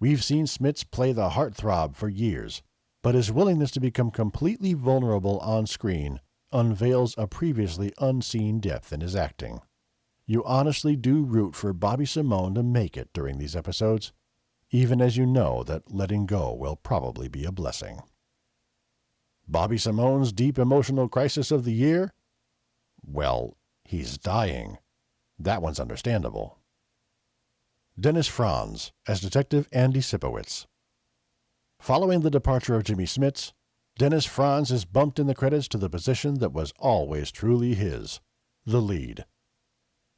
We've seen Smits play the heartthrob for years, but his willingness to become completely vulnerable on screen unveils a previously unseen depth in his acting. You honestly do root for Bobby Simone to make it during these episodes, even as you know that letting go will probably be a blessing. Bobby Simone's deep emotional crisis of the year? Well, he's dying. That one's understandable. Dennis Franz as Detective Andy Sipowicz. Following the departure of Jimmy Smits, Dennis Franz is bumped in the credits to the position that was always truly his, the lead.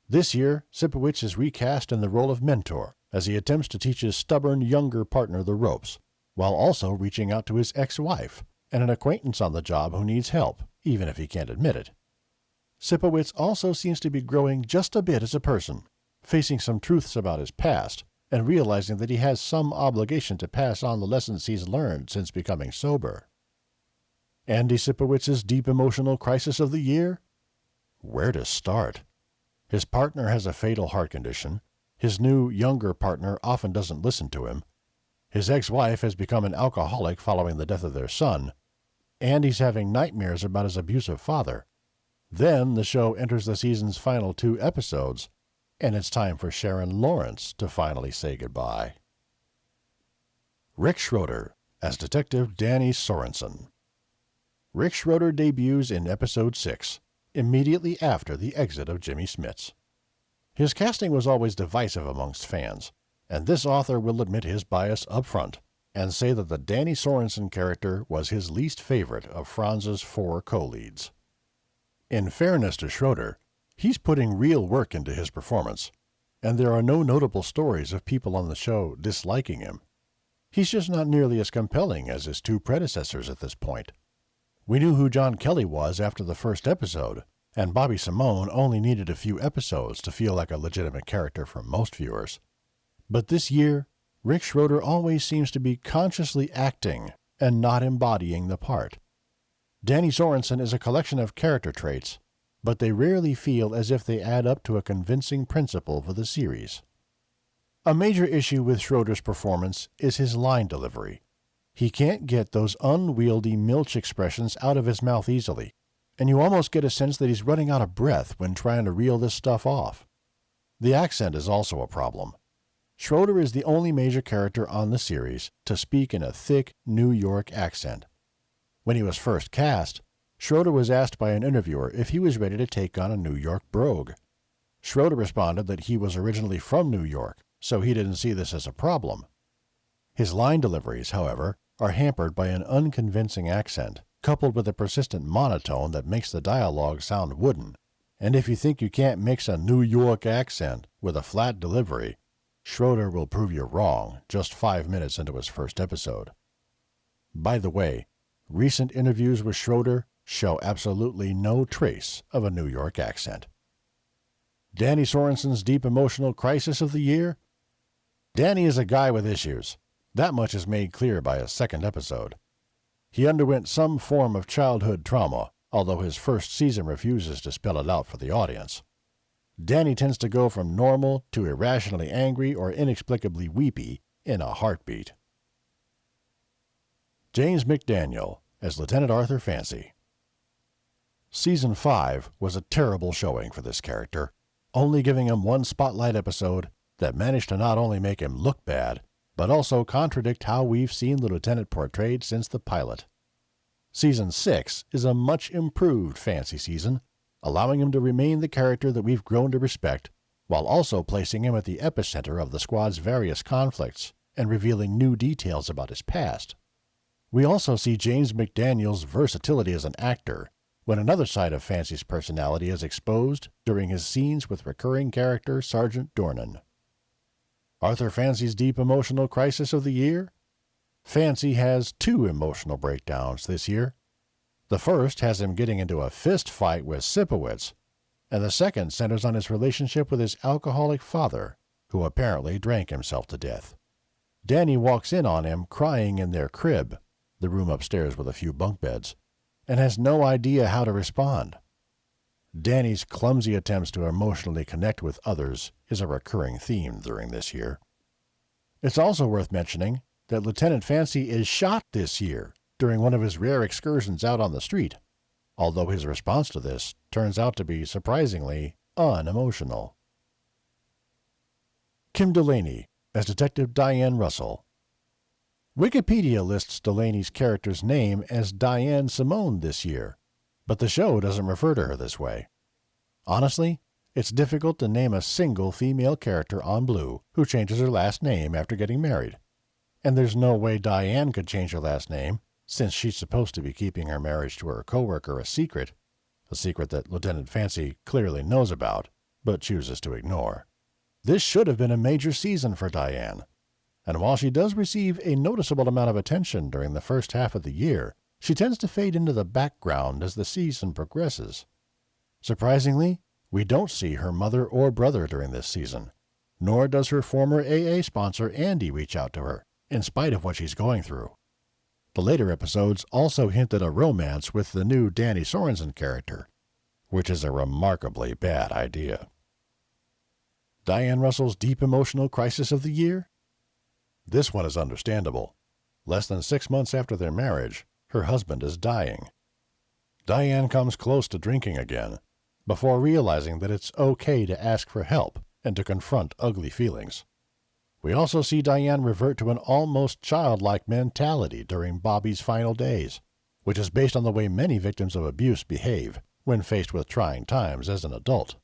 This year, Sipowicz is recast in the role of mentor as he attempts to teach his stubborn younger partner the ropes, while also reaching out to his ex-wife and an acquaintance on the job who needs help, even if he can't admit it. Sipowicz also seems to be growing just a bit as a person, facing some truths about his past, and realizing that he has some obligation to pass on the lessons he's learned since becoming sober. Andy Sipowicz's deep emotional crisis of the year? Where to start? His partner has a fatal heart condition, his new, younger partner often doesn't listen to him, his ex-wife has become an alcoholic following the death of their son, and he's having nightmares about his abusive father. Then the show enters the season's final 2 episodes, and it's time for Sharon Lawrence to finally say goodbye. Rick Schroeder as Detective Danny Sorensen. Rick Schroeder debuts in Episode 6, immediately after the exit of Jimmy Smits. His casting was always divisive amongst fans, and this author will admit his bias up front and say that the Danny Sorensen character was his least favorite of Franz's 4 co-leads. In fairness to Schroeder, he's putting real work into his performance, and there are no notable stories of people on the show disliking him. He's just not nearly as compelling as his 2 predecessors at this point. We knew who John Kelly was after the first episode, and Bobby Simone only needed a few episodes to feel like a legitimate character for most viewers. But this year, Rick Schroeder always seems to be consciously acting and not embodying the part. Danny Sorensen is a collection of character traits, but they rarely feel as if they add up to a convincing principle for the series. A major issue with Schroeder's performance is his line delivery. He can't get those unwieldy Milch expressions out of his mouth easily, and you almost get a sense that he's running out of breath when trying to reel this stuff off. The accent is also a problem. Schroeder is the only major character on the series to speak in a thick New York accent. When he was first cast, Schroeder was asked by an interviewer if he was ready to take on a New York brogue. Schroeder responded that he was originally from New York, so he didn't see this as a problem. His line deliveries, however, are hampered by an unconvincing accent, coupled with a persistent monotone that makes the dialogue sound wooden. And if you think you can't mix a New York accent with a flat delivery, Schroeder will prove you wrong just 5 minutes into his first episode. By the way, recent interviews with Schroeder show absolutely no trace of a New York accent. Danny Sorensen's deep emotional crisis of the year? Danny is a guy with issues. That much is made clear by his second episode. He underwent some form of childhood trauma, although his first season refuses to spell it out for the audience. Danny tends to go from normal to irrationally angry or inexplicably weepy in a heartbeat. James McDaniel as Lieutenant Arthur Fancy. Season 5 was a terrible showing for this character, only giving him 1 spotlight episode that managed to not only make him look bad, but also contradict how we've seen the lieutenant portrayed since the pilot. Season 6 is a much improved Fancy season, allowing him to remain the character that we've grown to respect, while also placing him at the epicenter of the squad's various conflicts and revealing new details about his past. We also see James McDaniel's versatility as an actor, when another side of Fancy's personality is exposed during his scenes with recurring character Sergeant Dornan. Arthur Fancy's deep emotional crisis of the year? Fancy has 2 emotional breakdowns this year. The first has him getting into a fist fight with Sipowicz, and the second centers on his relationship with his alcoholic father, who apparently drank himself to death. Danny walks in on him crying in their crib, the room upstairs with a few bunk beds, and has no idea how to respond. Danny's clumsy attempts to emotionally connect with others is a recurring theme during this year. It's also worth mentioning that Lieutenant Fancy is shot this year during one of his rare excursions out on the street, although his response to this turns out to be surprisingly unemotional. Kim Delaney as Detective Diane Russell. Wikipedia lists Delaney's character's name as Diane Simone this year, but the show doesn't refer to her this way. Honestly, it's difficult to name a single female character on Blue who changes her last name after getting married. And there's no way Diane could change her last name, since she's supposed to be keeping her marriage to her coworker a secret that Lieutenant Fancy clearly knows about, but chooses to ignore. This should have been a major season for Diane, and while she does receive a noticeable amount of attention during the first half of the year, she tends to fade into the background as the season progresses. Surprisingly, we don't see her mother or brother during this season, nor does her former AA sponsor Andy reach out to her, in spite of what she's going through. The later episodes also hint at a romance with the new Danny Sorensen character, which is a remarkably bad idea. Diane Russell's deep emotional crisis of the year? This one is understandable. Less than 6 months after their marriage, her husband is dying. Diane comes close to drinking again, before realizing that it's okay to ask for help and to confront ugly feelings. We also see Diane revert to an almost childlike mentality during Bobby's final days, which is based on the way many victims of abuse behave when faced with trying times as an adult.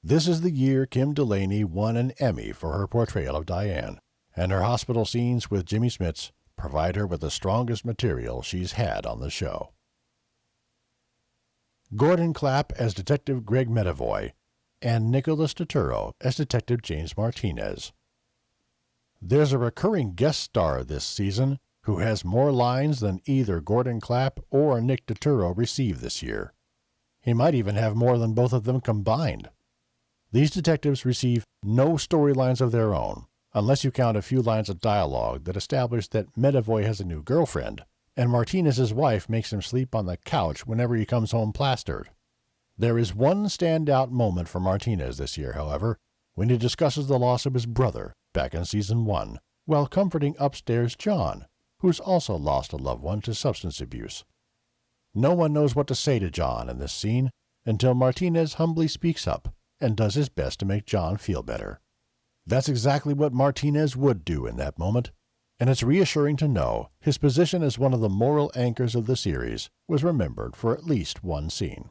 This is the year Kim Delaney won an Emmy for her portrayal of Diane, and her hospital scenes with Jimmy Smits provide her with the strongest material she's had on the show. Gordon Clapp as Detective Greg Medavoy, and Nicholas Turturro as Detective James Martinez. There's a recurring guest star this season who has more lines than either Gordon Clapp or Nick Turturro received this year. He might even have more than both of them combined. These detectives receive no storylines of their own, unless you count a few lines of dialogue that establish that Medavoy has a new girlfriend, and Martinez's wife makes him sleep on the couch whenever he comes home plastered. There is one standout moment for Martinez this year, however, when he discusses the loss of his brother back in Season 1, while comforting upstairs John, who's also lost a loved one to substance abuse. No one knows what to say to John in this scene until Martinez humbly speaks up and does his best to make John feel better. That's exactly what Martinez would do in that moment, and it's reassuring to know his position as one of the moral anchors of the series was remembered for at least one scene.